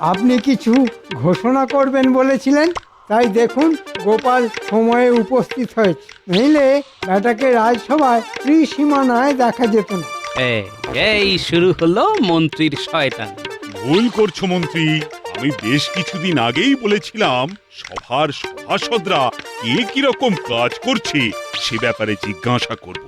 আপনি কিছু ঘোষণা করবেন বলেছিলেন, তাই দেখুন গোপাল সময়ে উপস্থিত হয়েছে, নইলে ব্যাটাকে রাজসভায় ত্রিসীমানায় দেখা যেত না। এই শুরু হলো মন্ত্রীর শয়তান। ভুল করছো মন্ত্রী। আমি বেশ কিছুদিন আগেই বলেছিলাম সভার সভাসদরা কে কিরকম কাজ করছে সে ব্যাপারে জিজ্ঞাসা করব,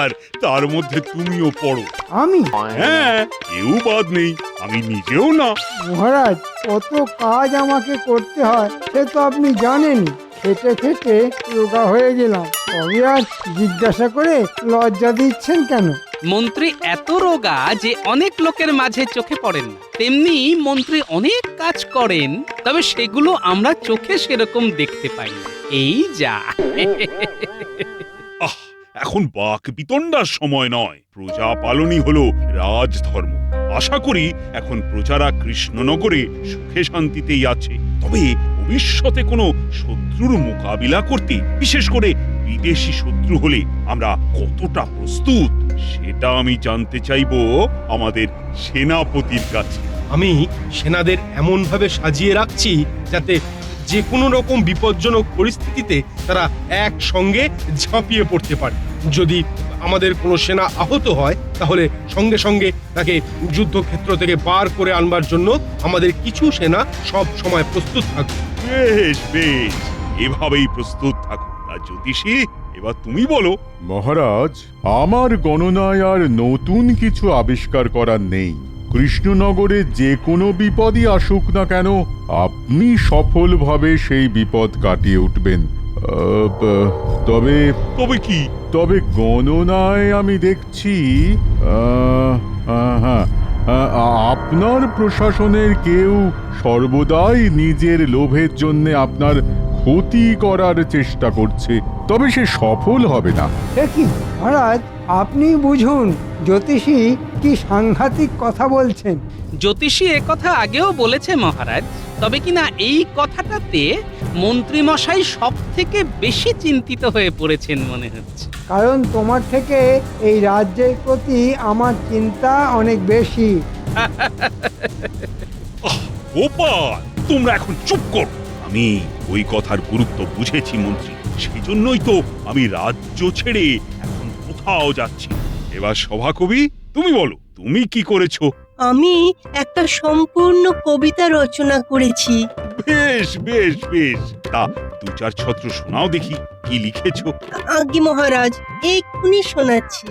আর তার মধ্যে তুমিও পড়ো। আমি? হ্যাঁ, কেউ বাদ নেই, আমি নিজেও না। মহারাজ, কত কাজ আমাকে করতে হয় সে তো আপনি জানেনই। খেটে খেটে রোগা হয়ে গেলাম, তবে আর জিজ্ঞাসা করে লজ্জা দিচ্ছেন কেন? মন্ত্রী এত রোগা যে অনেক লোকের মাঝে চোখে পড়েন না। তেমনি মন্ত্রী অনেক কাজ করেন, তবে সেগুলো আমরা চোখে সেরকম দেখতে পাই না। এই যা। আহ, এখন বাক বিতণ্ডার সময় নয়। প্রজা পালনই হলো রাজধর্ম। আশা করি এখন প্রজারা কৃষ্ণনগরে সুখে শান্তিতেই আছে। তবে ভবিষ্যতে কোনো শত্রুর মোকাবিলা করতে, বিশেষ করে বিদেশি শত্রু হলে আমরা কতটা প্রস্তুত সেটা আমি জানতে চাইবো আমাদের সেনাপতির কাছে। আমি সেনাদের এমনভাবে সাজিয়ে রাখছি যাতে যে কোনো রকম বিপজ্জনক পরিস্থিতিতে তারা একসঙ্গে ঝাঁপিয়ে পড়তে পারে। যদি আমাদের কোনো সেনা আহত হয় তাহলে সঙ্গে সঙ্গে তাকে যুদ্ধক্ষেত্র থেকে বার করে আনবার জন্য আমাদের কিছু সেনা সব সময় প্রস্তুত থাকবে। বেশ বেশ, এভাবেই প্রস্তুত থাকো। আর জ্যোতিষী, এবার তুমি বলো। মহারাজ, আমার গণনায় আর নতুন কিছু আবিষ্কার করার নেই। কৃষ্ণনগরে যে কোনো বিপদই আসুক না কেন, আপনি সফলভাবে সেই বিপদ কাটিয়ে উঠবেন। তবে তবে কি? তবে গণনায় আমি দেখছি হ্যাঁ, আপনার প্রশাসনের কেউ সর্বদাই নিজের লোভের জন্য আপনার ক্ষতি করার চেষ্টা করছে, তবে সে সফল হবে না। সে কি মহারাজ, আপনি বুঝুন জ্যোতিষী কি সাংঘাতিক কথা বলছেন। জ্যোতিষী একথা আগেও বলেছে মহারাজ, তবে কিনা এই কথাটাতে মন্ত্রী মশাই সব থেকে বেশি চিন্তিত হয়ে পড়েছেন মনে হচ্ছে। কারণ তোমার থেকে এই রাজ্যের প্রতি আমার চিন্তা অনেক বেশি। গোপাল, তোমরা এখন চুপ করো। আমি ওই কথার গুরুত্ব বুঝেছি মন্ত্রী, সেই জন্যই তো আমি রাজ্য ছেড়ে এখন কোথাও যাচ্ছি। এবার সভাকবি, তুমি বলো, তুমি কি করেছো? আমি একটা সম্পূর্ণ কবিতা রচনা করেছি। বেশ বেশ বেশ, তা দু চার ছত্র শোনাও দেখি, কি লিখেছো? আজ্ঞে মহারাজ, এক্ষুনি শোনাচ্ছি।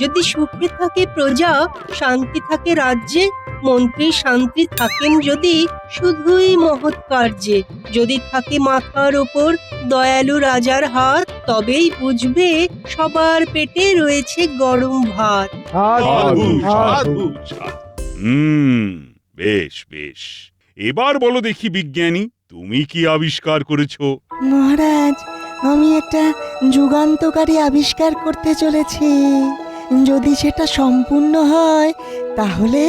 যদি সুখে থাকে প্রজা, শান্তি থাকে রাজ্যে, মন্ত্রী শান্তি থাকেন যদি শুধুই মহৎ কার্যে, যদি থাকে মাথার ওপর দয়ালু রাজার হাত, তবেই বুঝবে সবার পেটে রয়েছে গরম ভাত। সাধু সাধু সাধু। বেশ বেশ, এবার বলো দেখি বিজ্ঞানী, তুমি কি আবিষ্কার করেছো? মহারাজ, আমি একটা যুগান্তকারী আবিষ্কার করতে চলেছি। যদি সেটা সম্পূর্ণ হয় তাহলে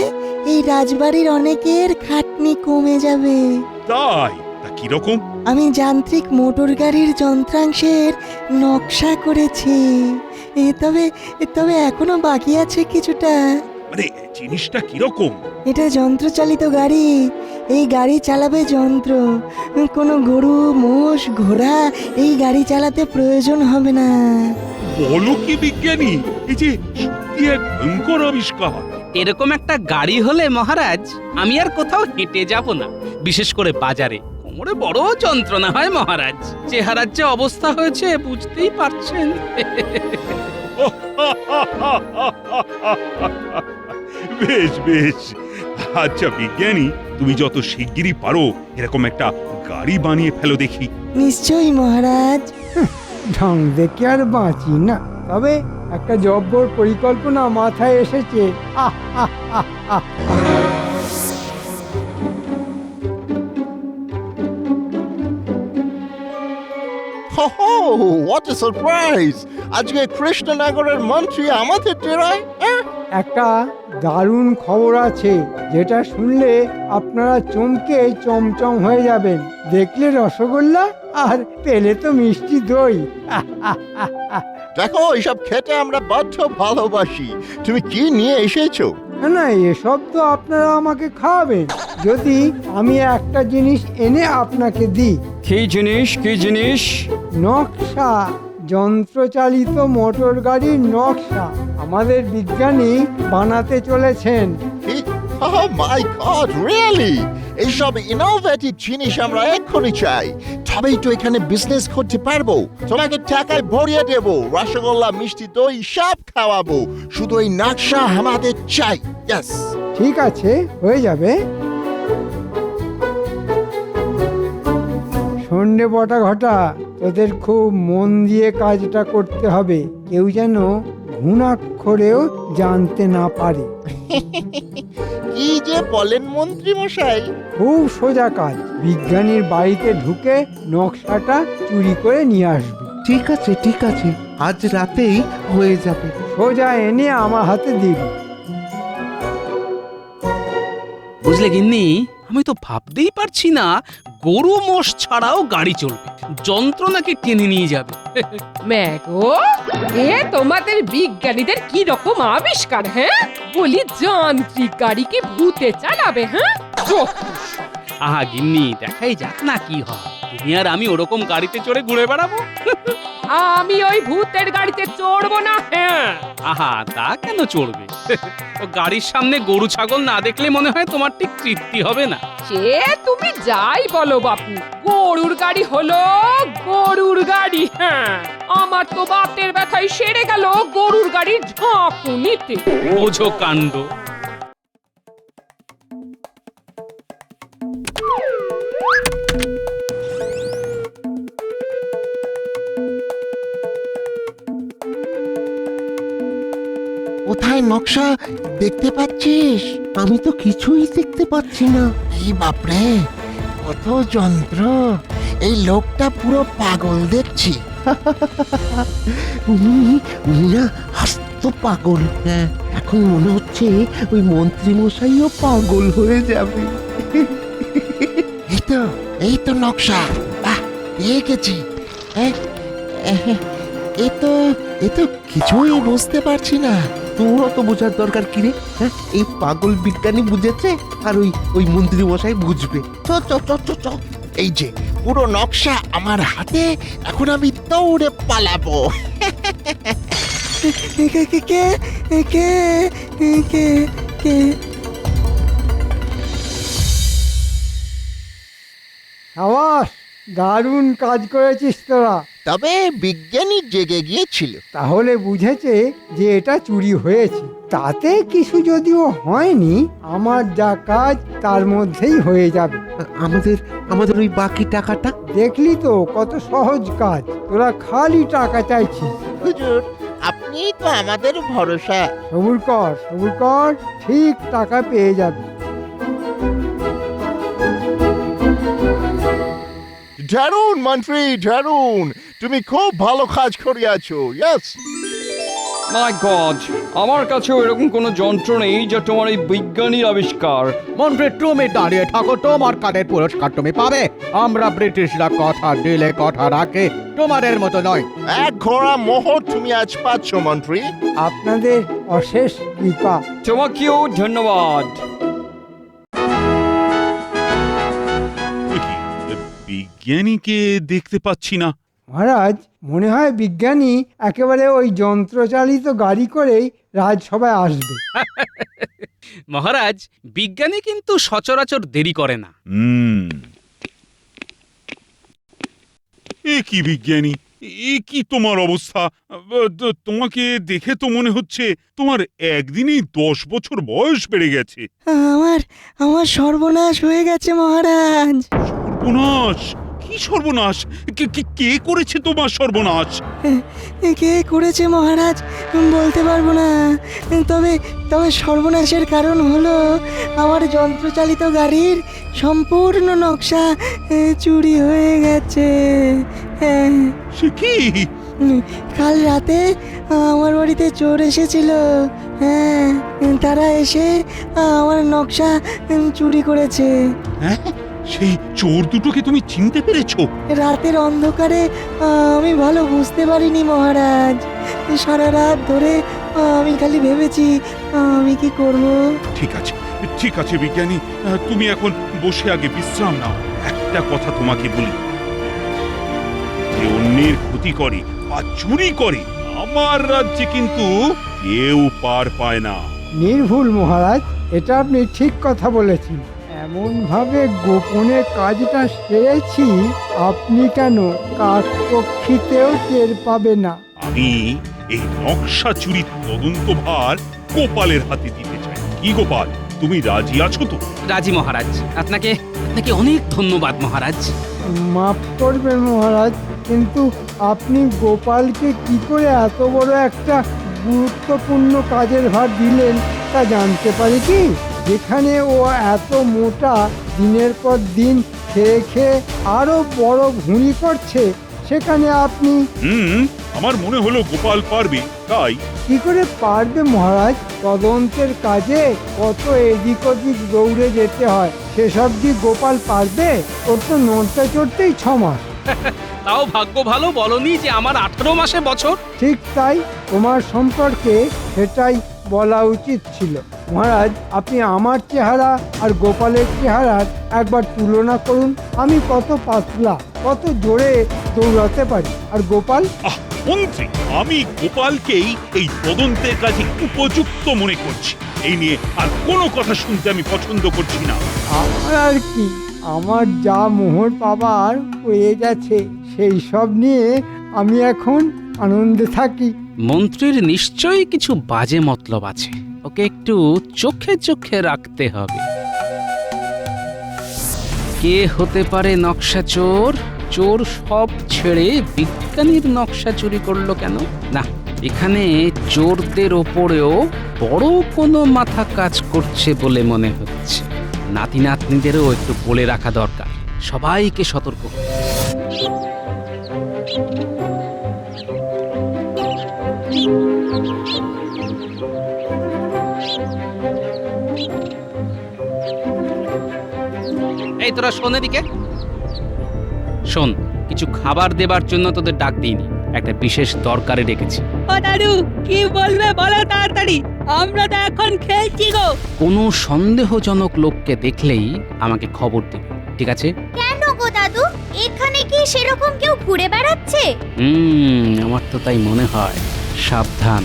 এই রাজবাড়ির অনেকের খাটনি কমে যাবে। তাই? তা কিরকম? আমি যান্ত্রিক মোটর গাড়ির যন্ত্রাংশের নকশা করেছি। তবে এখনো বাকি আছে কিছুটা। মানে জিনিসটা কিরকম? এটা যন্ত্রচালিত গাড়ি। এই গাড়ি চালাবে যন্ত্র। কোনো গরু, মোষ, ঘোড়া এই গাড়ি চালাতে প্রয়োজন হবে না। বলো কি বিজ্ঞানী, এই যে সত্যি এক ভয়ঙ্কর আবিষ্কার। এরকম একটা গাড়ি হলে মহারাজ আমি আর কোথাও হেঁটে যাব না, বিশেষ করে বাজারে। কোমরে বড় যন্ত্রণা হয় মহারাজ। চেহারার যে অবস্থা হয়েছে বুঝতেই পারছেন। বেশ বেশ, আচ্ছা বিজ্ঞানী, তুমি যত শিগগিরই পারো এরকম একটা গাড়ি বানিয়ে ফেলো দেখি। নিশ্চয়ই মহারাজ। ঢং দেখে আর বাঁচি না, তবে একটা জব্বর পরিকল্পনা মাথায় এসেছে। আহ আহ আহ আহ। হো, what a surprise! আজকে কৃষ্ণনগরের মন্ত্রী আমাদের ডেরায়। একটা দারুণ খবর আছে, যেটা শুনলে আপনারা চমকে চমচম হয়ে যাবেন। দেখলে রসগোল্লা, আর পেলে তো মিষ্টি দই। দেখো, এইসব খেতে আমরা বড্ড ভালোবাসি। তুমি কি নিয়ে এসেছো? না, এসব তো আপনারা আমাকে খাওয়াবেন। যদি আমি একটা জিনিস এনে আপনাকে দিই। কি জিনিস কি জিনিস? নকশা, যন্ত্রচালিত মোটর গাড়ির নকশা আমাদের বিজ্ঞানী বানাতে চলেছেন। Oh my God, really? এইসব ইনোভেটিভ জিনিস আমরা এক্ষুনি চাই, তবেই তো এখানে বিজনেস করতে পারবো। তোমাকে টাকায় ভরিয়ে দেব, রসগোল্লা, মিষ্টি দই সব খাওয়াবো, শুধু এই নকশা আমাদের চাই। ইয়েস, ঠিক আছে, হয়ে যাবে। সন্ধ্যে বটা ঘটা, তোদের খুব মন দিয়ে কাজটা করতে হবে, কেউ যেন ঘুণাক্ষরেও জানতে না পারে। কি যে বলেন মন্ত্রী মশাই। খুব সোজা কাজ, বিজ্ঞানীর বাড়িতে ঢুকে নকশাটা চুরি করে নিয়ে আসবে। ঠিক আছে, আজ রাতেই হয়ে যাবে। সোজা এনে আমার হাতে দিবি। বুঝলে গিন্নি, আমি তো ভাবতেই পারছি না গরু মোষ ছাড়াও গাড়ি চলবে, যন্ত্র নাকি টেনে নিয়ে যাবে। ম্যাগো, এ তোমাদের বিজ্ঞানীদের কি রকম আবিষ্কার, হ্যাঁ? বলি যান্ত্রিক গাড়ি কি ভূতে চালাবে, হ্যাঁ? আহা গিন্নি, দেখাই যাক না কি হয়। তুমি আর আমি ওরকম গাড়িতে চড়ে ঘুরে বেড়াবো। আমি ওই ভূতের গাড়িতে চড়বো না, হ্যাঁ। আহা, তা কেন চড়বে? ও গাড়ির সামনে গরু ছাগল না দেখলে মনে হয় তোমার ঠিক তৃপ্তি হবে না। সে তুমি যাই বলো বাপু, গরুর গাড়ি হলো গরুর গাড়ি, হ্যাঁ। আমার তো বাতের ব্যথায় সেরে গেল গরুর গাড়ির ঝাঁকুনিতে। বোঝো কাণ্ড। কোথায় নকশা দেখতে পাচ্ছিস? আমি তো কিছুই দেখতে পাচ্ছি না। এই বাপরে, কত যন্ত্র! এই লোকটা পুরো পাগল দেখছি। উনি না হাস্ত পাগল। হ্যাঁ, এখন মনে হচ্ছে ওই মন্ত্রী মশাইও পাগল হয়ে যাবে। এই তো নকশা, বাহ, পেয়ে গেছি। এ তো কিছুই বুঝতে পারছি না। তোর তো বোঝার দরকার কি রে? হ্যাঁ, এই পাগল বিজ্ঞানী বুঝেছে, আর ওই মন্ত্রী মশাই বুঝবে। চ চ চ চ চ। এই যে পুরো নকশা আমার হাতে, এখন আমি দৌড়ে পালাবো। কে কে কে কে কে কে? সাবাস, দারুণ কাজ করেছিস তোরা। তবে বিজ্ঞানী জেগে গিয়েছিল। তাহলে বুঝেছে যে এটা চুরি হয়েছে। তাতে কিছু যদিও হয়নি, আমার যা কাজ তার মধ্যেই হয়ে যাবে। আমাদের ওই বাকি টাকাটা? দেখলি তো কত সহজ কাজ, তোরা খালি টাকা চাইছিস। হুজুর, আপনি তো আমাদের ভরসা। সবুর কর, ঠিক টাকা পেয়ে যাবে। দারুণ মন্ত্রী, দারুণ! তুমি খুব ভালো কাজ করিয়াছো। ইয়েস। মাই গড, আমার কাছেও এরকম কোনো যন্ত্র নেই যা তোমার এই বিজ্ঞানীর আবিষ্কার। মন্ত্রী, তুমি দাঁড়িয়ে থাকো, তোমার কাজের পুরস্কার তুমি পাবে। আমরা ব্রিটিশরা কথা দিলে কথা রাখে, তোমাদের মতো নয়। এক ঘোড়া মোহর তুমি আজ পাচ্ছ মন্ত্রী। আপনাদের অশেষ কৃপা। তোমাকেও ধন্যবাদ। বিজ্ঞানীকে দেখতে পাচ্ছি না। মহারাজ, মনে হয় বিজ্ঞানী একেবারে ওই যন্ত্রচালিত গাড়ি করেই রাজসভায় আসবে। মহারাজ, বিজ্ঞানী কিন্তু সচরাচর দেরি করে না। এ কি বিজ্ঞানী, এ কি তোমার অবস্থা? তোমাকে দেখে তো মনে হচ্ছে তোমার একদিনেই 10 বছর বয়স বেড়ে গেছে। আমার সর্বনাশ হয়ে গেছে মহারাজ। সর্বনাশ? কি সর্বনাশ? কে করেছে তোমার সর্বনাশ? কে করেছে মহারাজ বলতে পারবো না, তবে সর্বনাশের কারণ হলো আমার যন্ত্রচালিত গাড়ির সম্পূর্ণ নকশা চুরি হয়ে গেছে। সে কি? কাল রাতে আমার বাড়িতে চোর এসেছিল। হ্যাঁ, তারা এসে আমার নকশা চুরি করেছে। হ্যাঁ, সেই চোর দুটোকে তুমি চিনতে পেরেছো? রাতের অন্ধকারে আমি ভালো বুঝতে পারিনি মহারাজ। সারা রাত ধরে আমি খালি ভেবেছি আমি কি করব। ঠিক আছে, ঠিক আছে বিজ্ঞানী, তুমি এখন বসে আগে বিশ্রাম নাও। একটা কথা তোমাকে বলি, যে অন্যের ক্ষতি করে বা চুরি করে আমার রাজ্যে কিন্তু কেউ পার পায় না। নির্ভুল মহারাজ, এটা আপনি ঠিক কথা বলেছেন। এমন ভাবে গোপনে কাজটা সেরেছি, আপনি কেন কাকপক্ষীতেও টের পাবে না। আমি এই নকশা চুরির তদন্তভার গোপালের হাতে দিতে চাই। কি গোপাল, তুমি রাজি আছো তো? রাজি মহারাজ। আপনাকে আপনাকে অনেক ধন্যবাদ মহারাজ। মাফ করবেন মহারাজ, কিন্তু আপনি গোপালকে কি করে এত বড় একটা গুরুত্বপূর্ণ কাজের ভার দিলেন তা জানতে পারি কি? যেখানে ও এত মোটা, দিনের পর দিন খেয়ে খেয়ে আরো বড় ভুঁড়ি করছে, সেখানে আপনি আমার মনে হলো গোপাল পারবে, তাই। কি করে পারবে মহারাজ? তদন্তের কাজে কত এদিক ওদিক দৌড়ে যেতে হয়, সেসব দিয়ে গোপাল পারবে? ওর তো নড়তে চড়তেই 6 মাস। তাও ভাগ্য ভালো বলনি যে আমার 18 মাসে বছর। ঠিক তাই, তোমার সম্পর্কে সেটাই বলা উচিত ছিল। মহারাজ, আপনি আমার চেহারা আর গোপালের চেহারার একবার তুলনা করুন। আমি কত পাতলা, কত জোরে দৌড়াতে পারি, আর গোপাল? মন্ত্রী, আমি গোপালকেই এই তদন্তের কাজে উপযুক্ত মনে করছি। এই নিয়ে আর কোনো কথা শুনতে আমি পছন্দ করছি না। আমার আর কি, আমার যা মোহর পাবার হয়ে গেছে, সেই সব নিয়ে আমি এখন আনন্দে থাকি। মন্ত্রীর নিশ্চয়ই কিছু বাজে মতলব আছে, ওকে একটু চোখে চোখে রাখতে হবে। কে হতে পারে নকশা চোর? চোর সব ছেড়ে বিজ্ঞানীর নকশা চুরি করলো কেন? না, এখানে চোরদের ওপরেও বড় কোনো মাথা কাজ করছে বলে মনে হচ্ছে। নাতি নাতনিদেরও একটু বলে রাখা দরকার, সবাইকে সতর্ক। এই তোরা শোন এদিকে শোন, কিছু খাবার দেবার জন্য তোদের ডাক দিইনি, একটা বিশেষ দরকারে ডেকেছি। ও দাদু, কি বলবে বলো তাড়াতাড়ি, আমরা তো এখন খেলছি গো। কোনো সন্দেহজনক লোককে দেখলেই আমাকে খবর দিবে, ঠিক আছে? কেন গো দাদু, এখানে কি সেরকম কেউ ঘুরে বেড়াচ্ছে? আমার তো তাই মনে হয়। সাবধান,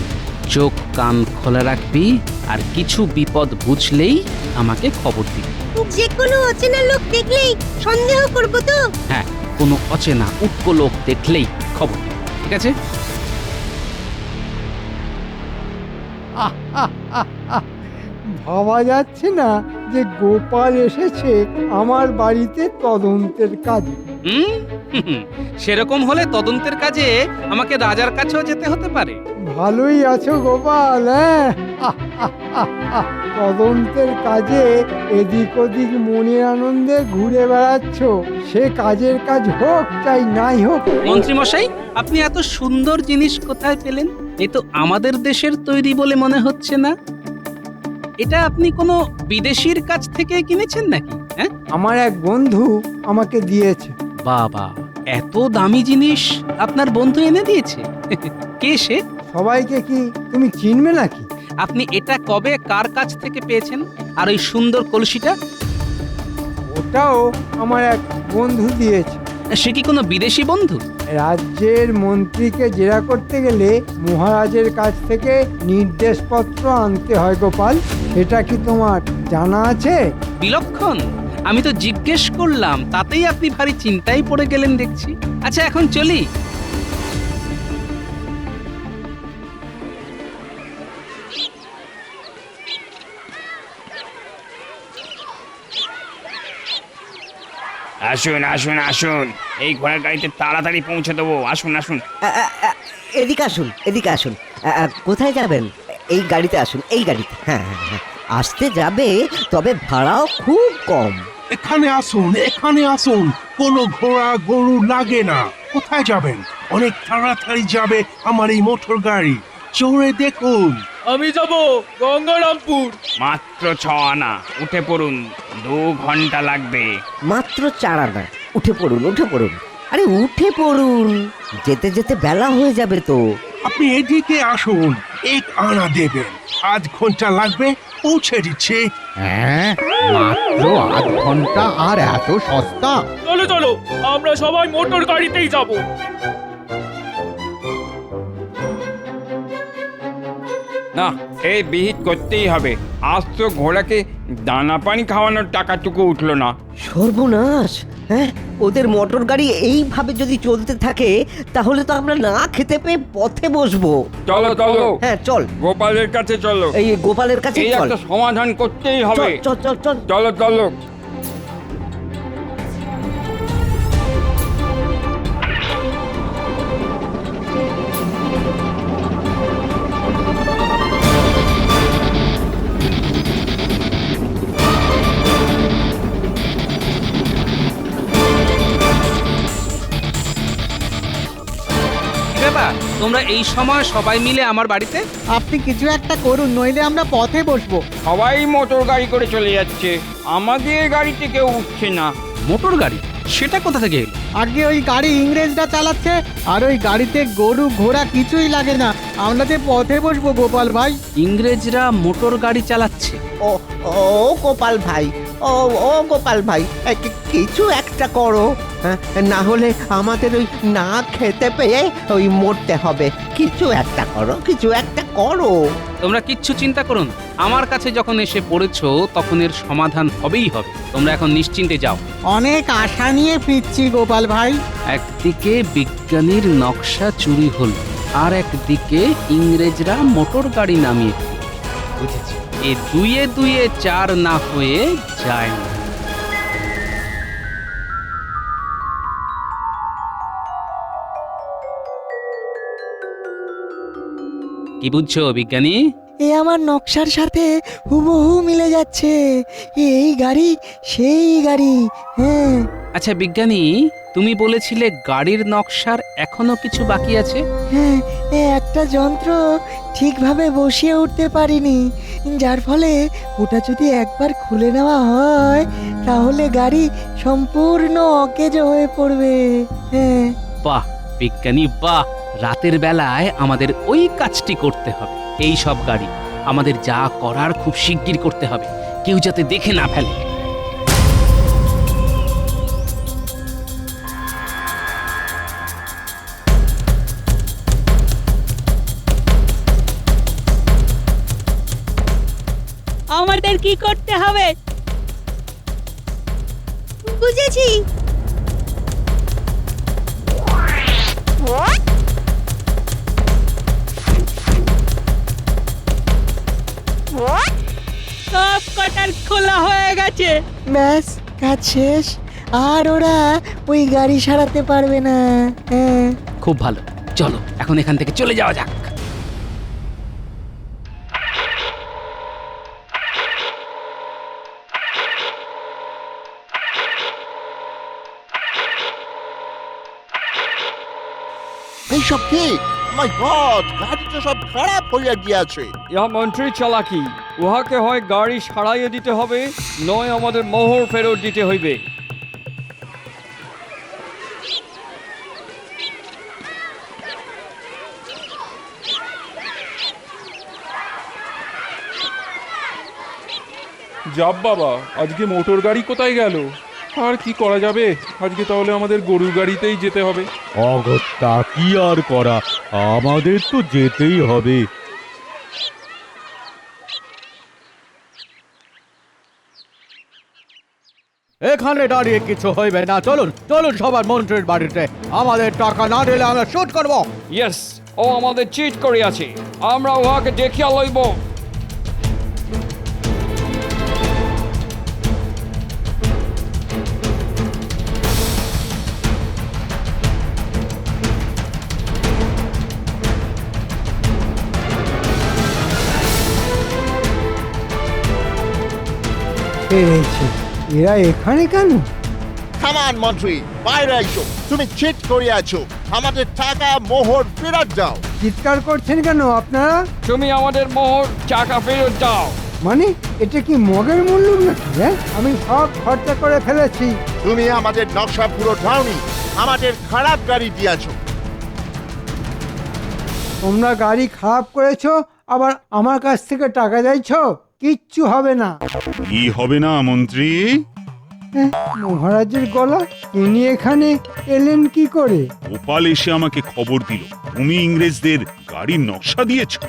চোখ কান খোলা রাখবি, আর কিছু বিপদ বুঝলেই আমাকে খবর দিবি। যে কোনো অচেনা লোক দেখলেই সন্দেহ করবো তো? হ্যাঁ, কোনো অচেনা উটকো লোক দেখলেই খবর দিবি, ঠিক আছে? ভাবা যাচ্ছে না যে গোপাল এসেছে আমার বাড়িতে তদন্তের কাজে। সেরকম হলে তদন্তের কাজে আমাকে রাজার কাছেও যেতে হতে পারে। ভালোই আছো গোপাল, হ্যাঁ? তদন্তের কাজে এদিক ওদিক মনের আনন্দে ঘুরে বেড়াচ্ছ, সে কাজের কাজ হোক চাই নাই হোক। মন্ত্রী মশাই, আপনি এত সুন্দর জিনিস কোথায় পেলেন? এ তো আমাদের দেশের তৈরি বলে মনে হচ্ছে না। এটা আপনি কোনো বিদেশির কাছ থেকে কিনেছেন নাকি? হ্যাঁ, আমার এক বন্ধু আমাকে দিয়েছে। বাবা, এত দামি জিনিস আপনার বন্ধু এনে দিয়েছে? কে সে? সবাইকে কি তুমি চিনবে নাকি? আপনি এটা কবে কার কাছ থেকে পেয়েছেন? আর ওই সুন্দর কলসিটা? ওটাও আমার এক বন্ধু দিয়েছে। সে কি কোনো বিদেশি বন্ধু? রাজ্যের মন্ত্রীকে জেরা করতে গেলে মহারাজের কাছ থেকে নির্দেশপত্র আনতে হয় গোপাল, সেটা কি তোমার জানা আছে? বিলক্ষণ, আমি তো জিজ্ঞেস করলাম, তাতেই আপনি ভারী চিন্তায় পড়ে গেলেন দেখছি। আচ্ছা, এখন চলি। আসুন আসুন আসুন, এই ঘোড়ার গাড়িতে তাড়াতাড়ি পৌঁছে দেবো। আসুন আসুন। এদিকে আসুন, এদিকে আসুন। কোথায় যাবেন? এই গাড়িতে আসুন, এই গাড়িতে। হ্যাঁ হ্যাঁ হ্যাঁ, আসতে যাবে, তবে ভাড়াও খুব কম। এখানে আসুন, এখানে আসুন, কোনো ঘোড়া গরু লাগে না। কোথায় যাবেন? অনেক তাড়াতাড়ি যাবে আমার এই মোটর গাড়ি, চড়ে দেখুন। আমি যাব গঙ্গারামপুর। মাত্র 6 আনা, উঠে পড়ুন, 2 ঘন্টা লাগবে। মাত্র 4 আনা, উঠে পড়ুন, উঠে পড়ুন। আরে উঠে পড়ুন, যেতে যেতে বেলা হয়ে যাবে তো। আপনি এদিকে আসুন, 1 আনা দেবেন, 5 ঘন্টা লাগবে, পৌঁছে দিচ্ছে। হ্যাঁ, মাত্র আধ ঘন্টা আর এত সস্তা। চলো চলো, আমরা সবাই মোটর গাড়িতেই যাব। না, এই বিহিত করতেই হবে। আজ তো ঘোড়াকে দানা পানি খাওয়ানোর টাকাটুকু উঠলো না। সর্বনাশ! হ্যাঁ, ওদের মোটর গাড়ি এইভাবে যদি চলতে থাকে তাহলে তো আমরা না খেতে পেয়ে পথে বসবো। চলো চলো, হ্যাঁ চল, গোপালের কাছে চলো। এই গোপালের কাছে এই চল। একটা সমাধান করতেই হবে। চল চল চল। চলো চলো। কি ব্যাপার, তোমরা এই সময় সবাই মিলে আমার বাড়িতে? আপনি কিছু একটা করুন, নইলে আমরা পথে বসবো। সবাই মোটর গাড়ি করে চলে যাচ্ছে, আমাদের গাড়িতে কেউ উঠছে না। মোটর গাড়ি? সেটা কোথা থেকে এলো? আগে ওই গাড়ি ইংরেজরা চালাচ্ছে, আর ওই গাড়িতে গরু ঘোড়া কিছুই লাগে না। আমরা যে পথে বসবো গোপাল ভাই। ইংরেজরা মোটর গাড়ি চালাচ্ছে? ও ও গোপাল ভাই, ও ও গোপাল ভাই, কিছু একটা করো, না হলে আমাদের ওই না খেতে পেয়ে ওই মরতে হবে। কিছু একটা করো, কিছু একটা করো। তোমরা কিচ্ছু চিন্তা করো না, আমার কাছে যখন এসে পড়েছো তখন এর সমাধান হবেই হবে। তোমরা এখন নিশ্চিন্তে যাও। অনেক আশা নিয়ে ফিরছি গোপাল ভাই। একদিকে বিজ্ঞানীর নকশা চুরি হল, আর একদিকে ইংরেজরা মোটর গাড়ি নামিয়ে দিল। বুঝেছি, এ দুয়ে দুয়ে চার না হয়ে যায় না। কি বুঝছো বিজ্ঞানী? এ আমার নকশার সাথে হুবহু মিলে যাচ্ছে। এই গাড়ি সেই গাড়ি। হ্যাঁ। আচ্ছা বিজ্ঞানী, তুমি বলেছিলে গাড়ির নকশার এখনো কিছু বাকি আছে? হ্যাঁ, একটা যন্ত্র ঠিকভাবে বসিয়ে উঠতে পারিনি, যার ফলে ওটা যদি একবার খুলে নেওয়া হয় তাহলে গাড়ি সম্পূর্ণ অকেজ হয়ে পড়বে। হ্যাঁ। বাহ বিজ্ঞানী বাহ, রাতের বেলায় আমাদের ওই কাজটি করতে হবে। এই সব গাড়ি আমাদের যা করার খুব শিগগির করতে হবে, কেউ যাতে দেখে না ফেলে। আমাদের কি করতে হবে? বুঝেছি। সব কটার খোলা হয়ে গেছে। ব্যাস, কাজ শেষ। আর ওরা ওই গাড়ি সারাতে পারবে না। হ্যাঁ। খুব ভালো, চলো এখন এখান থেকে চলে যাওয়া যাক। এইসব কি? মাই গড, গাড়িটা সব খারাপ হইয়া গিয়াছে। ইহা মন্ত্রীর চালাকি। উহাকে হয় গাড়ি সারাইয়ে দিতে হবে, নয় আমাদের মোহর ফেরত দিতে হইবে। যাব বাবা, আজকে মোটর গাড়ি কোথায় গেল? আর কি করা যাবে, আজকে তাহলে আমাদের গরুর গাড়িতেই যেতে হবে। অগত্যা কি আর করা, আমাদের তো যেতেই হবে। এখানে দাঁড়িয়ে কিছু হইবে না। চলুন চলুন সবার মন্ত্রীর বাড়িতে। আমাদের টাকা না দিলে আমরা শুট করব। ইয়েস, ও আমাদের চিট করিয়াছে, আমরা উহাকে দেখিয়া লইব। পেরেছে। এরা এখানে কেন? কামান মন্ত্রী, বাইরে আইসো। তুমি চিট করিয়াছো, আমাদের টাকা মোহর ফেরত দাও। চিৎকার করছেন কেন আপনারা? তুমি আমাদের মোহর টাকা ফেরত দাও। মানে এটা কি মগের মূল্য নাকি? হ্যাঁ, আমি সব খরচা করে ফেলেছি। তুমি আমাদের নকশা পুরো দাওনি, আমাদের খারাপ গাড়ি দিয়াছো। তোমরা গাড়ি খারাপ করেছো, আবার আমার কাছ থেকে টাকা চাইছো? কিচ্ছু হবে না। কি হবে না মন্ত্রী? মহারাজের গলা, তিনি এখানে এলেন কি করে? গোপাল এসে আমাকে খবর দিল তুমি ইংরেজদের গাড়ির নকশা দিয়েছো।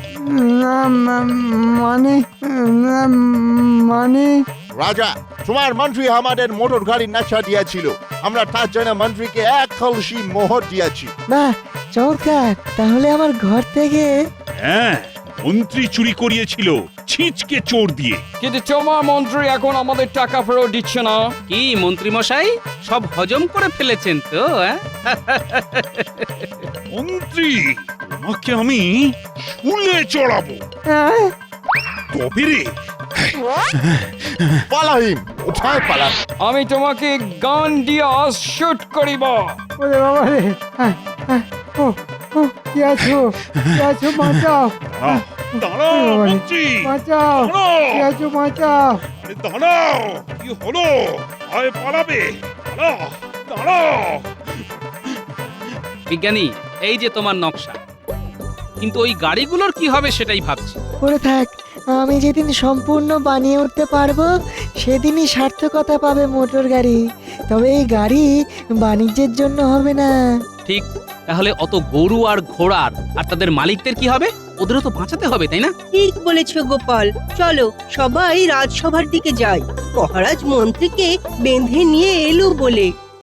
না মানে না, মানে রাজা, তোমার মন্ত্রী আমাদের মোটর গাড়ির নকশা দিয়েছিল, আমরা তার জন্য মন্ত্রীকে 1 কলসি মোহর দিয়েছি। বাহ, চমৎকার। তাহলে আমার ঘর থেকে হ্যাঁ, মন্ত্রী চুরি করিয়েছিল ছিঁচকে চোর দিয়ে। কিন্তু তোমার মন্ত্রী এখন আমাদের টাকা ফেরত দিচ্ছে না। কি মন্ত্রী মশাই, সব হজম করে ফেলেছেন তো? মন্ত্রী, তোমাকে আমি শুলে চড়াবো। তবে রে, পালাহিম, কোথায় পালা? আমি তোমাকে গান দিয়ে শুট করিব। ওরে বাবা রে, ও ও, কি আছো, কি আছো, বাঁচাও, দাঁড়াও মন্ত্রী, বাঁচাও, কি আছো, বাঁচাও। আরে দাঁড়াও, কি হলো? আয় পালাবে, দাঁড়াও, দাঁড়াও। বিজ্ঞানী, এই যে তোমার নকশা, কিন্তু ওই গাড়িগুলোর কি হবে সেটাই ভাবছি। করে থাক। আমি যেদিন সম্পূর্ণ বানিয়ে উঠতে পারবো সেদিনই সার্থকতা পাবে মোটর গাড়ি। তবে এই গাড়ি বাণিজ্যের জন্য হবে না। ঠিক, তাহলে অত গরু আর ঘোড়ার আর তাদের মালিকদের কি হবে? ওদেরও তো বাঁচাতে হবে, তাই না? ঠিক বলেছ গোপাল, চলো সবাই রাজসভার দিকে যাই। মহারাজ মন্ত্রীকে বেঁধে নিয়ে এলো বলে